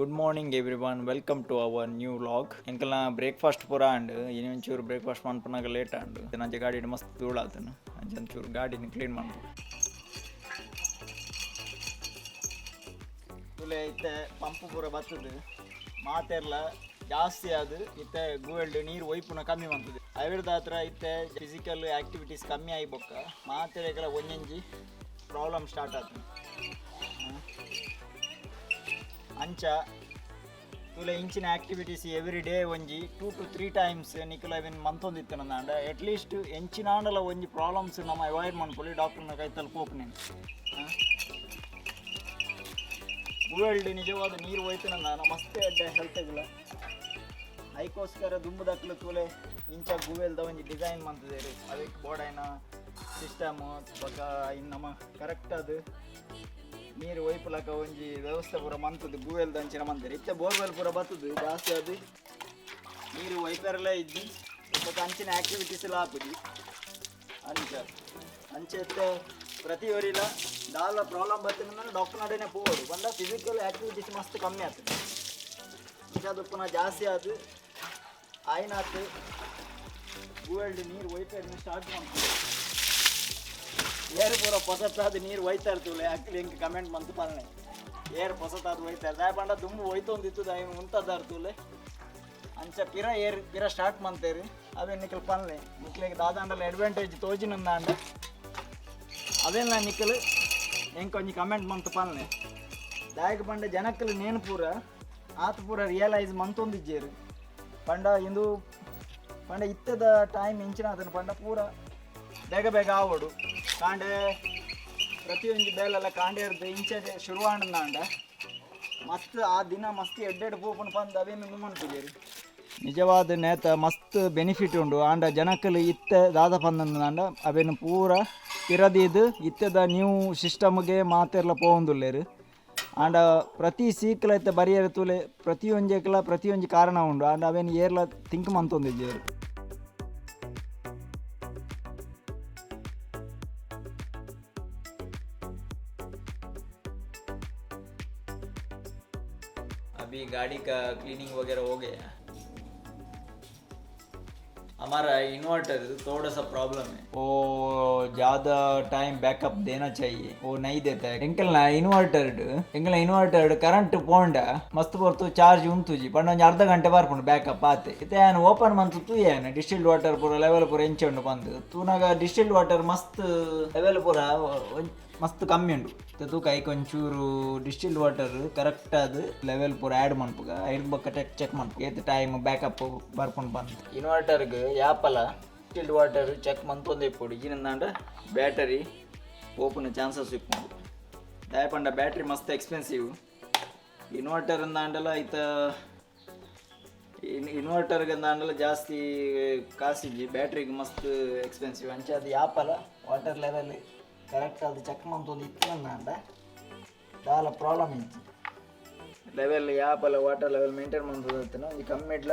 Good morning everyone. Welcome to our new vlog. ಎಂಕಲ್ನ breakfast ಪೂರ and ಇನ್ನೊಂಚೂರು breakfast ಮಾಡ್ಪನಾಗ ಲೇಟ್ ಅಂಡ್ ನಂಚೆ ಗಾಡಿ ಮಸ್ತ್ ಧೂಳಾತನು ಅಂಚೂರು ಗಾಡಿನ ಕ್ಲೀನ್ ಮಾಡ್ದು ತುಲೆ ಇತ್ತೆ ಪಂಪ್ ಪೂರ ಬರ್ತದೆ ಮಾತೆರ್ಲ ಜಾಸ್ತಿ ಅದು ಇತ್ತೆ ಗೂವೆಲ್ಡ್ ನೀರು ಒಯ್ಪುನ ಕಮ್ಮಿ ಮಾಡ್ತದೆ ಅವಿರದ ಹತ್ರ ಇತ್ತೆ ಫಿಸಿಕಲ್ ಆಕ್ಟಿವಿಟೀಸ್ ಕಮ್ಮಿ ಆಗಿ ಬೊಕ್ಕ ಮಾತೆರೆಗಳ ಒಂಜಂಜಿ ಪ್ರಾಬ್ಲಮ್ ಸ್ಟಾರ್ಟ್ ಆಗ್ತದೆ ಅಂಚ ತುಲೆ ಇಂಚಿನ ಆಕ್ಟಿವಿಟೀಸ್ ಎವ್ರಿ ಡೇ ಒಂಜಿ 2 to 3 times ನಿಕುಲ ಇವೆನ್ ಮಂತೊಂದಿತ್ತು ನಂದ ಅಟ್ಲೀಸ್ಟ್ ಎಂಚಿನಾಂಡಲ ಒಂಜಿ ಪ್ರಾಬ್ಲಮ್ಸ್ ನಮ್ಮ ಅವಾಯ್ಡ್ ಮಾಡ್ಕೊಳ್ಳಿ ಡಾಕ್ಟರ್ನ ಕೈತಲ್ಲಿ ಪೋಪುನೆ ಗೂವೆಲ್ಡ್ ನಿಜವಾದ ನೀರು ಹೋಯ್ತು ನನ್ನ ಮಸ್ತ್ ಅಡ್ಡ ಹೆಲ್ತ್ಗಿಲ್ಲ ಅದಕ್ಕೋಸ್ಕರ ದುಂಬುದಕ್ಲು ತುಲೆ ಇಂಚ ಗೂವೆಲ್ದ ಒಂಜಿ ಡಿಸೈನ್ ಮಾಡ್ತಿದೆ ರೀ ಅದಕ್ಕೆ ಬೋರ್ಡೈನ ಸಿಸ್ಟಮ್ ಬೊಕ್ಕ ಇನ್ನು ನಮ್ಮ ಕರೆಕ್ಟ್ ಅದು ನೀರು ಒಯ್ಪುಲಕ ಒಂಜಿ ವ್ಯವಸ್ಥೆ ಪೂರ ಮಂತದ್ದು ಗೂವೆಲ್ದ ಅಂಚಿನ ಮಂತಾರೆ ಇತ್ತೆ ಬೋರ್ವೆಲ್ ಪೂರ ಬರ್ತದೆ ಜಾಸ್ತಿ ಅದು ನೀರು ಒಯ್ಪೆರಲ್ಲ ಇದ್ದು ಸ್ವಲ್ಪ ಅಂಚಿನ ಆ್ಯಕ್ಟಿವಿಟೀಸ್ ಎಲ್ಲ ಹಾಕುದು ಅಂಚೆ ಪ್ರತಿ ಒರಿಲ ದಾಲ ಪ್ರಾಬ್ಲಮ್ ಬರ್ತದೆ ಡಾಕ್ಟರ್ ನಡೇನೆ ಹೋಗೋದು ಬಂದ ಫಿಸಿಕಲ್ ಆ್ಯಕ್ಟಿವಿಟೀಸ್ ಮಸ್ತ್ ಕಮ್ಮಿ ಆಗ್ತದೆ ಈಗ ಅದು ಪುನಃ ಜಾಸ್ತಿ ಆದು ಆಯ್ನಾತು ಗೂವೆಲ್ಡ್ ನೀರು ಒಯ್ಪೆರನ್ನ ಸ್ಟಾರ್ಟ್ ಮಾಡ್ತೀವಿ ಏರ್ ಪೂರ ಹೊಸತಾದ ನೀರು ಒಯ್ತಾ ಇರ್ತೀವಲ್ಲ ಯಾಕೆ ಹಿಂಗೆ ಕಮೆಂಟ್ ಬಂತು ಪಾಲನೆ ಏರ್ ಹೊಸತಾದ ಒಯ್ತಾ ಇರ್ತಾರೆ ಬಂಡ ತುಂಬ ಒಯ್ತೊಂದಿತ್ತು ದಯ ಉಂಟದ ಇರ್ತೂಲೆ ಅಂಚ ಪಿರ ಸ್ಟಾರ್ಟ್ ಮಾಡ್ತೇರಿ ಅವೇ ನಿಖಲ್ ಪಾಲನೆ ನಿಕ್ಲಿಗೆ ದಾದಾಂಡಲ್ಲ ಅಡ್ವಾಂಟೇಜ್ ತೋಜಿನಂದ ಅಂಡ ಅವೆಲ್ಲ ನಿಖಲ್ ಹೆಂಗೆ ಕೊಂಚ ಕಮೆಂಟ್ ಬಂತು ಪಾಲನೆ ದಾಯಕ ಪಂಡ ಜನಕ್ಕಲು ನೇನು ಪೂರ ಆತ ಪೂರ ರಿಯಲೈಸ್ ಮಂತೊಂದಿಜ್ಜೇರು ಪಂಡ ಇಂದು ಪಂಡ ಇತ್ತದ ಟೈಮ್ ಇಂಚಿನ ಅದನ್ನು ಪಂಡ ಪೂರ ಬೇಗ ಆವೋಡು ಕಾಂಡೆ ಪ್ರತಿಯೊಂದು ಬೇಲೆಲ್ಲ ಕಾಂಡೆ ಇರುತ್ತೆ ಇಂಚೆ ಶುರುವಾಂಡ ಮಸ್ತ್ ಆ ದಿನ ಮಸ್ತ್ ಎಡ್ಡೆಡ್ ಪೂಪನ್ ಬಂದು ಅವೇನು ನುಮ್ಮನ್ತಿದ್ದೀರಿ ನಿಜವಾದ ನೇತ ಮಸ್ತ್ ಬೆನಿಫಿಟ್ ಉಂಡು ಆಂಡ ಜನಕ್ಕಲು ಇತ್ತೆ ದಾದ ಪಂದಂಡ ಅವೇನು ಪೂರ ಪಿರದಿದ್ದು ಇತ್ತದ ನ್ಯೂ ಸಿಸ್ಟಮ್ಗೆ ಮಾತೆರ್ಲ ಪೋವಂದುಲ್ಲೇರು ಆಂಡ ಪ್ರತಿ ಸೀಕ್ಲೈತೆ ಬರಿಯರ ತುಲೆ ಪ್ರತಿಯೊಂದು ಕಾರಣ ಉಂಡು ಆಂಡ ಅವೇನು ಏರ್ಲ ಥಿಂಕ್ ಮಂತೊಂದಿದ್ದೇರು अभी गाड़ी का क्लीनिंग वगैरह हो गया हमारा इन्वर्टर थोड़ा सा प्रॉब्लम है वो ज़्यादा टाइम बैकअप देना चाहिए वो नहीं देता है ಎಂಕಲ್ನ ಇನ್ವರ್ಟರ್ ಕರೆಂಟ್ ಪೋಂಡ ಮಸ್ತ್ ಬರ್ತು ಚಾರ್ಜ್ ಉಂಟು ಜಿ ಪಂಡ ಒಂದು ಅರ್ಧ ಗಂಟೆ ಬರ್ಪುಂಡು ಬ್ಯಾಕಪ್ ಆತೆ ಇತ್ತೆ ಏನು ಓಪನ್ ಮಂತು ತೂ ಏನು ಡಿಸ್ಟಿಲ್ಡ್ ವಾಟರ್ ಪೂರ ಲೆವೆಲ್ ಪೂರ ಎಂಚೆ ಉಂಡು ಬಂದು ತೂನಾಗ ಡಿಸ್ಟಿಲ್ಡ್ ವಾಟರ್ ಮಸ್ತ್ ಲೆವೆಲ್ ಪೂರ ಮಸ್ತ್ ಕಮ್ಮಿ ಉಂಡು ತೂಕ ಐಕ್ ಒಂಚೂರು ಡಿಸ್ಟಿಲ್ಡ್ ವಾಟರ್ ಕರೆಕ್ಟ್ ಅದು ಲೆವೆಲ್ ಪೂರ ಆ್ಯಡ್ ಮಾಡ್ಪುಗ ಐದು ಬಕ್ಕ ಚೆಕ್ ಮಾಡ್ಪು ಏತ್ ಟೈಮ್ ಬ್ಯಾಕಪ್ ಬರ್ಕೊಂಡು ಬಂದು ಇನ್ವರ್ಟರ್ಗೆ ಯಾಪಲ ಡಿಸ್ಟಿಲ್ಡ್ ವಾಟರ್ ಚೆಕ್ ಮಂತೊಂದು ಇಪ್ಪುಡು ಈಗಿನಂದ ಬ್ಯಾಟರಿ ಓಪನ್ ಚಾನ್ಸಸ್ ಇಪ್ಪುಂಡು ದಯಪಂಡ ಬ್ಯಾಟ್ರಿ ಮಸ್ತ್ ಎಕ್ಸ್ಪೆನ್ಸಿವ್ ಇನ್ವರ್ಟರ್ ಅಂದಾಂಡಲ ಐತ ಇನ್ವರ್ಟರ್ಗೆ ಅಂದಾಂಡಲ ಜಾಸ್ತಿ ಕಾಸಿಜ್ಜಿ ಬ್ಯಾಟ್ರಿಗೆ ಮಸ್ತ್ ಎಕ್ಸ್ಪೆನ್ಸಿವ್ ಅಂಚೆ ಅದು ಯಾಪಲ ವಾಟರ್ ಲೆವೆಲ್ ಕರೆಕ್ಟ್ ಅದು ಚೆಕ್ ಮಂತೊಂದು ಇತ್ತು ಅಂದಾಂಡ ದಾಲ ಪ್ರಾಬ್ಲಮ್ ಇತ್ತು ಲೆವೆಲ್ ಯಾಪಲ ವಾಟರ್ ಲೆವೆಲ್ ಮೇಂಟೈನ್ ಮಾಡ್ತದೆ ಈ ಕಮ್ಮಿ ಇಡ್ಲ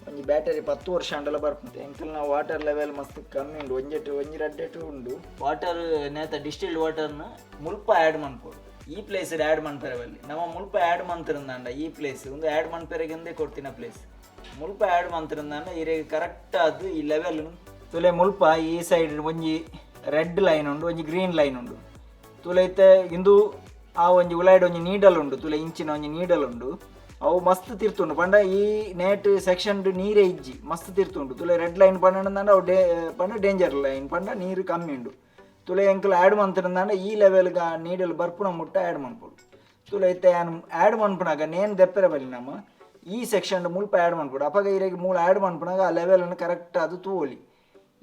ಒಂಜಿ ಬ್ಯಾಟರಿ 10 ವರ್ಷ ಅಂಡಲ ಬರ್ಪುಂತೆ ಎಂಕಲ್ ನಾವು ವಾಟರ್ ಲೆವೆಲ್ ಮಸ್ತ್ ಕಮ್ಮಿ ಉಂಡು ಒಂಜಿ ರಡ್ಡೆಟು ಉಂಡು ವಾಟರ್ ನೇತ ಡಿಸ್ಟಿಲ್ಡ್ ವಾಟರ್ನ ಮುಲ್ಪ ಆ್ಯಡ್ ಮಾಡ್ಕೊಡು ಈ ಪ್ಲೇಸ್ ಆ್ಯಡ್ ಮಾಡ್ತಾರೆ ಅಲ್ಲಿ ನಮ್ಮ ಮುಲ್ಪ ಆ್ಯಡ್ ಮಾಡ್ತಿರಂದಾಂಡ ಈ ಪ್ಲೇಸ್ ಒಂದು ಆ್ಯಡ್ ಮಾಡ್ಪೆರೆಗೆಂದೇ ಕೊಡ್ತೀನ ಪ್ಲೇಸ್ ಮುಲ್ಪ ಆ್ಯಡ್ ಮಾಡ್ತಿರಂದಾಂಡ ಇರೆಗೆ ಕರೆಕ್ಟ್ ಅದು ಈ ಲೆವೆಲ್ ತುಲೆ ಮುಲ್ಪ ಈ ಸೈಡ್ ಒಂಜಿ ರೆಡ್ ಲೈನ್ ಉಂಡು ಒಂಜಿ ಗ್ರೀನ್ ಲೈನ್ ಉಂಡು ತುಲೆ ಇತ್ತೆ ಇಂದು ಆ ಒಂಜಿ ಉಲಾಯ್ಡ್ ಒಂಜಿ ನೀಡಲ್ ಉಂಡು ತುಲೆ ಇಂಚಿನ ಒಂಜಿ ನೀಡಲ್ ಉಂಡು ಅವು ಮಸ್ತ್ ತಿರ್ತುಂಡು ಪಂಡ ಈ ನೇಟ್ ಸೆಕ್ಷನ್ ನೀರೇ ಇಜ್ಜಿ ಮಸ್ತ್ ತಿರ್ತುಂಡು ತುಲೆ ರೆಡ್ ಲೈನ್ ಪಂಡ ಅವು ಪಂಡ ಡೇಂಜರ್ ಲೈನ್ ಪಂಡ ನೀರು ಕಮ್ಮಿ ಉಂಡು ತುಲೆ ಎಂಕಲ್ ಆ್ಯಡ್ ಮಾಡ್ತಿರಂದಾಂಡ ಈ ಲೆವೆಲ್ಗೆ ನೀಡಲ್ ಬರ್ಪುನ ಮುಟ್ಟ ಆ್ಯಡ್ ಮಾಡ್ಕೊಡು ತುಲೆ ಇತ್ತೆ ಆ್ಯಡ್ ಮಾಡ್ಪುನಾಗ ನೇನು ದೆಪ್ಪರೆ ಬಲ್ಲಿ ನಮ್ಮ ಈ ಸೆಕ್ಷನ್ ಮುಲ್ಪ ಆ್ಯಡ್ ಮಾಡ್ಕೊಡು ಅಪ್ಪಾಗ ಇರೆಗೆ ಮೂಲ ಆ್ಯಡ್ ಮಾಡ್ಪುನಾಗ ಆ ಲೆವೆಲನ್ನು ಕರೆಕ್ಟ್ ಅದು ತೂವಲಿ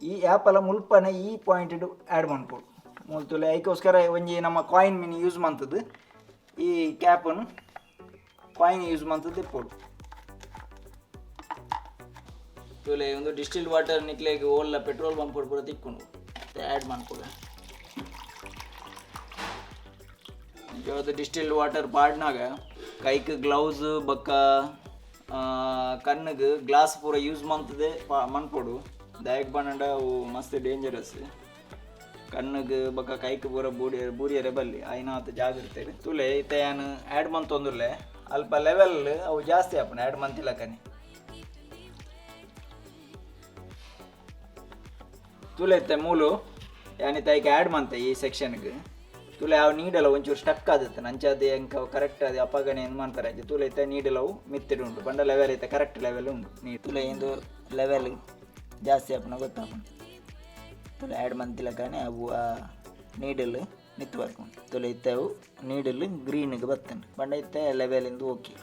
ಈ ಆ್ಯಪಲ್ಲ ಮುಲ್ಪನ ಈ ಪಾಯಿಂಟ್ ಆ್ಯಡ್ ಮಾಡ್ಕೊಡು ಮೂಲ ತುಲೆ ಅದಕ್ಕೋಸ್ಕರ ಒಂಜಿ ನಮ್ಮ ಕಾಯಿನ್ ಮಿನಿ ಯೂಸ್ ಮಾಡ್ತದ್ದು ಈ ಕ್ಯಾಪನ್ನು ಕಾಯಿನ್ ಯೂಸ್ ಮಾಡ್ತದ್ದು ಇಪ್ಪೋಡು ತುಲೆ ಒಂದು ಡಿಸ್ಟಿಲ್ಡ್ ವಾಟರ್ ನಿಕ್ಲೆಗೆ ಓಲ್ಲ ಪೆಟ್ರೋಲ್ ಬಂಪ್ ಪೂರ ತಿಕ್ಕೊಂಡು ಆ್ಯಡ್ ಮಾಡ್ಕೊಡು ಯಾವುದು ಡಿಸ್ಟಿಲ್ಡ್ ವಾಟರ್ ಪಾಡ್ನಾಗ ಕೈಗೆ ಗ್ಲೌಸ್ ಬಕ್ಕ ಕಣ್ಣಿಗೆ ಗ್ಲಾಸ್ ಪೂರ ಯೂಸ್ ಮಾಡ್ತದೆ ಮನ್ಪೋಡು ದಾಯಕ ಬಂಡ ಅವು ಮಸ್ತ್ ಡೇಂಜರಸ್ ಕಣ್ಣಿಗೆ ಬಕ್ಕ ಕೈಗೆ ಪೂರ ಬೂರಿಯರೆ ಬಲ್ಲಿ ಐನಾತ್ ಜಾಗ ಇರ್ತೇವೆ ತುಲೆ ಇತ್ತೆ ಏನು ಆ್ಯಡ್ ಮಂತೊಂದುರ್ಲೆ ಅಲ್ಪ ಲೆವೆಲ್ ಅವು ಜಾಸ್ತಿ ಆಪಣ 2 ಮಂತ್ ಇಲ್ಲಕನಿ ತುಲೆ ಇತ್ತೆ ಮೂಲು ಯಾನಿ ತೈಗೆ ಆ್ಯಡ್ ಮಂತ ಈ ಸೆಕ್ಷನ್ಗೆ ತುಲೆ ಅವು ನೀಡಲ್ಲ ಒಂಚೂರು ಸ್ಟಕ್ ಆದತ್ತೆ ನಂಚದು ಹೆಂಗೆ ಕರೆಕ್ಟ್ ಅದು ಅಪ್ಪಗಣೆ ಏನು ಮಾಡ್ತಾರೆ ಅದು ತುಲೆ ಇತ್ತೆ ನೀಡಲ್ಲ ಅವು ಮಿತ್ತಿಡು ಉಂಟು ಬಂಡ ಲೆವೆಲ್ ಐತೆ ಕರೆಕ್ಟ್ ಲೆವೆಲ್ ಉಂಟು ನೀರು ತುಲೆ ಎಂದು ಲೆವೆಲ್ ಜಾಸ್ತಿ ಆಪಣ ಗೊತ್ತಾಪಣ ತುಲೆ 2 ಮಂತ್ ಇಲ್ಲಕನೆ ಅವು ನೀಡಲ್ ನಿತ್ತು ಬರ್ಕೊಂಡು ತುಲೆ ಇತ್ತವು ನೀಡಲ್ ಗ್ರೀನ್ಗೆ ಬರ್ತೇನೆ ಬಂಡ ಇತ್ತೆ ಲೆವೆಲಿಂದ ಓಕೆ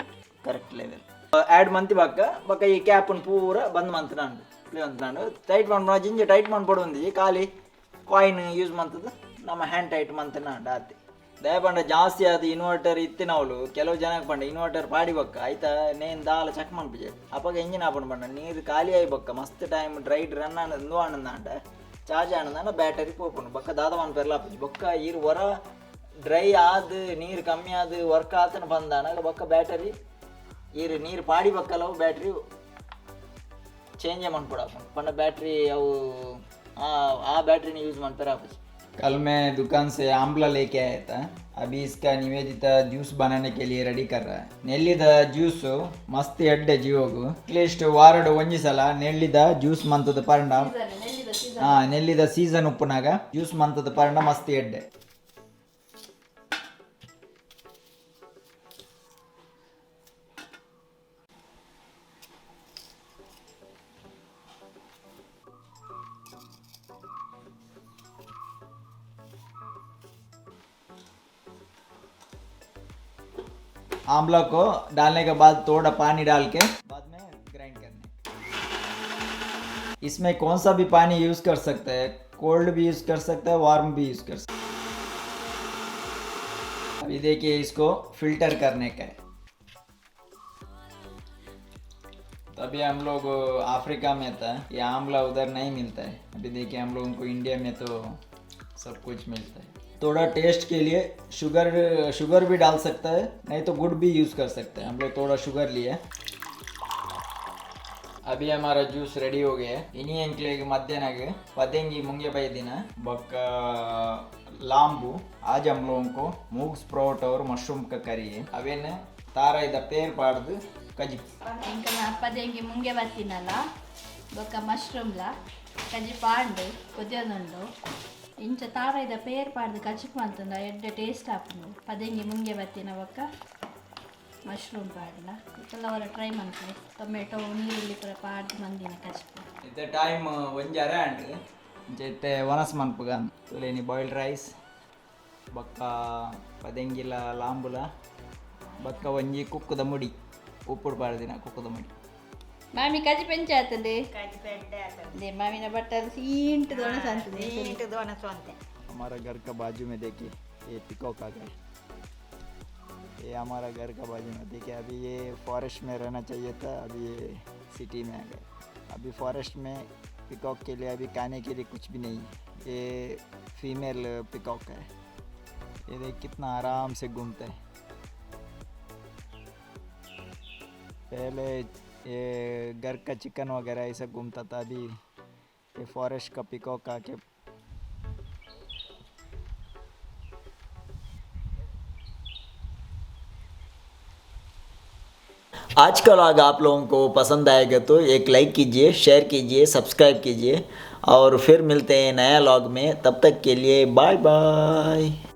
ಕರೆಕ್ಟ್ ಲೆವೆಲ್ 2 ಮಂತ್ ಬಕ್ಕ ಈ ಕ್ಯಾಪನ್ನು ಪೂರ ಬಂದ್ ಮಂತ್ ನಾನು ಟೈಟ್ ಮಾಡ್ಬೋದು ಜಿಂಜೆ ಟೈಟ್ ಮಾಡ್ಬೋದು ಒಂದಿಜಿ ಖಾಲಿ ಕಾಯಿನ್ ಯೂಸ್ ಮಾಡ್ತದ ನಮ್ಮ ಹ್ಯಾಂಡ್ ಟೈಟ್ ಮಂತನ ಡಾತಿ ದಯಪಂಡ ಜಾಸ್ತಿ ಅದು ಇನ್ವರ್ಟರ್ ಇತ್ತಿನವಳು ಕೆಲವು ಜನಕ್ಕೆ ಪಂಡ ಇನ್ವರ್ಟರ್ ಪಾಡಿ ಬಕ್ಕ ಆಯ್ತಾ ನೇನು ದಾಲ ಚೆಕ್ ಮಾಡ್ಬಿಜೆ ಅಪ್ಪಾಗ ಎಂಜಿನ್ ಆಪಣ್ ಪಂಡ ನೀರು ಖಾಲಿ ಆಗಿ ಬಕ್ಕ ಮಸ್ತ್ ಟೈಮ್ ಡ್ರೈಡ್ ರನ್ ಅನ್ನೋದು ಆನಂದ ಚಾರ್ಜ್ ಆನಂದ ಬ್ಯಾಟರಿ ಪೋಪುಂಡು ಬಕ್ಕ ದಾದವನ್ ಪೆರ್ಲಾಪಿ ಬೊಕ್ಕ ಈರು ಹೊರ ಡ್ರೈ ಆದ ನೀರು ಕಮ್ಮಿ ಆದ ವರ್ಕ್ ಆತನ ಬಂದಾನ ಬೊಕ್ಕ ಬ್ಯಾಟರಿ ಈರು ನೀರು ಪಾಡಿ ಬಕ್ಕಲ್ಲವು ಬ್ಯಾಟ್ರಿ चेंज पड़ा पन्ना बैटरी आ बैटरी ने यूज कर कल मैं दुकान से आंवला लेके आया था अभी इसका निवेदिता जूस बनाने के लिए रेडी कर रहा है नेल्लिद ज्यूस मस्त एड्डे जीवोगु अट्लीस्ट वारड ಒಂಜಿ ಸಲ ನೆಲ್ಲಿದ ಜ್ಯೂಸ್ ಮಂತದ ಪರಂಡ ನೆಲ್ಲಿದ ಸೀಸನ್ ಉಪ್ಪುನಾಗ ಜ್ಯೂಸ್ ಮಂತದ ಪರಂಡ ಮಸ್ತ್ ಎಡ್ಡೆ आंवला को डालने के बाद थोड़ा पानी डाल के बाद में ग्राइंड करना इसमें कौन सा भी पानी यूज कर सकते हैं कोल्ड भी यूज कर सकते हैं वार्म भी यूज कर सकते हैं अभी देखिए इसको फिल्टर करने का है तभी हम लोग अफ्रीका में था ये आंवला उधर नहीं मिलता है अभी देखिए हम लोगों को इंडिया में तो सब कुछ मिलता है थोड़ा टेस्ट के लिए शुगर भी डाल सकता है नहीं तो गुड़ भी यूज़ कर सकते हैं हम लोग थोड़ा शुगर लिए अभी हमारा जूस रेडी हो गया है इन्हीं अंकलिಗೆ ಮಧ್ಯಾಹ್ನಗೆ ಪದಂಗಿ ಮುಂಗೆ ಬೈದಿನ बक्क लाम्बू आज हम लोगों को मूंग स्प्राउट और मशरूम का करी है अवेन तारा इद पेर पाड्ದು ಕಜಿ ఇంకా నా పదంగి ముంగే బತ್ತಿనల బొక్క మష్రూమ్ లా కజి పాండు కొద్దిగా ಇಂಚ ತಾರ ಇದ ಪೇರ್ ಪಾಡ್ದು ಕಚ್ಚಿಕ್ ಮಾಡ್ತಂದ ಎಡ್ಡೆ ಟೇಸ್ಟ್ ಹಾಕೊಂಡು ಪದಂಗಿ ಮುಂಗೆ ಬತ್ತಿನ ಬೊಕ್ಕ ಮಶ್ರೂಮ್ ಪಾಡ್ಲ ಕೆಲವರ ಟ್ರೈ ಮಾಡ್ತಾರೆ ಟೊಮೆಟೊ ನೀರುಳ್ಳಿ ಪೂರ ಪಾಡ್ದು ಮಂದಿನ ಕಚ್ಚಿಪು ಇತ್ತೆ ಟೈಮ್ ಒಂಜಾರ ಅಂಡ್ ಜೆತ್ತೆ ವನಸ್ ಮನ್ಪುಗ ತುಲೇನಿ ಬಾಯ್ಲ್ಡ್ ರೈಸ್ ಬೊಕ್ಕ ಪದಂಗಿಲ ಲಾಂಬುಲ ಬೊಕ್ಕ ಒಂಜಿ ಕುಕ್ಕುದ ಮುಡಿ ಉಪ್ಪುಡು ಪಾಡ್ದಿನ ಕುಕ್ಕುದ ಮುಡಿ मामी काजी पेंच आतले काजी पेंटे आतले दे मामी ने बटर सींट दोना सांतले सींट दोना सांते हमारा घर का बाजू में देखिए ये पिकॉक आ गए ये हमारा घर का बाजू में देखिए अभी ये फॉरेस्ट में रहना चाहिए था अभी ये सिटी में आ गए अभी फॉरेस्ट में पिकॉक के लिए अभी खाने के लिए कुछ भी नहीं ये फीमेल पिकॉक है ये देख कितना आराम से घूमता है पहले ये घर का चिकन वगैरह ऐसा घूमता था अभी ये फॉरेस्ट का पिकॉक आके आज का व्लॉग आप लोगों को पसंद आएगा तो एक लाइक कीजिए शेयर कीजिए सब्सक्राइब कीजिए और फिर मिलते हैं नया व्लॉग में तब तक के लिए बाय बाय।